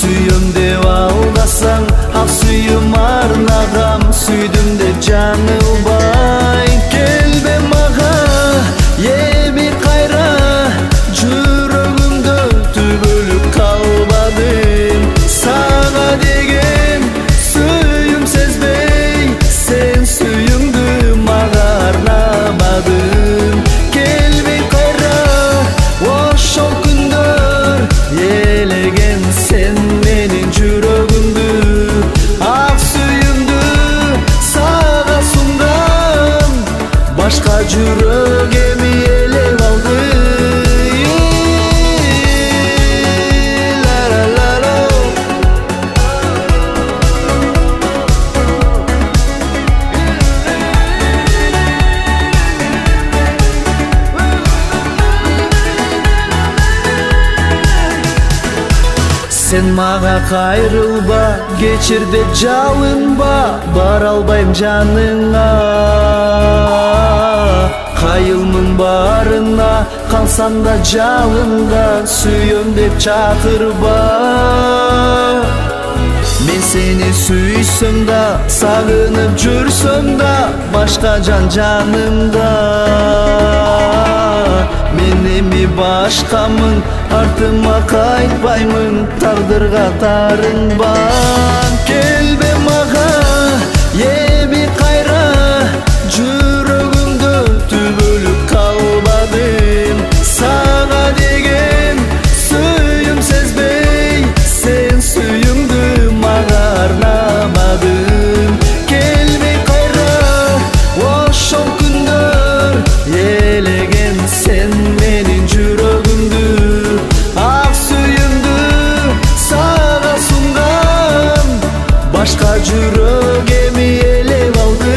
Sүйüm деп алдасаң, ақ сүйім арнағам, сүйдім деп жаңылбай. Келбе маға, еби қайра, жүрөгүмдө түбөлүп калбадым. Сага деген сүйім сезбей, сен сүйүңдү мага арнабадың. Келбей кайра, ошол күндөр элеген сен менин жүрөгүмдү, ак сүйүмдү сага сунгам, башка жүрөк эми элеп алды. Sen mağa kayрылба, кечир деп жалынба, бара албайм жаныңа. Кайылмын барына, калсам да жалынга, сүйөм деп чакырба. Мен сени сүйсөм да, сагынып жүрсөм да, башка жан жанымда. Мен эми башкамын, артыма кайтпаймын, тагдырга тарынбан. Келбе мага, эми кайра, жүрөгүмдө түбөлүп калбадым. Сага деген сүйүм сезбей, сен сүйүңдү мага арнабадың. Келбей кайра, ошол күндөр элеген сен менин жүрөгүмдү, ак сүйүмдү сага сунгам, башка жүрөк эми элеп алды.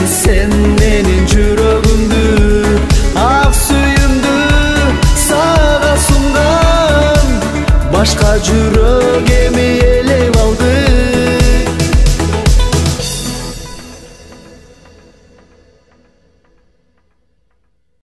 Sen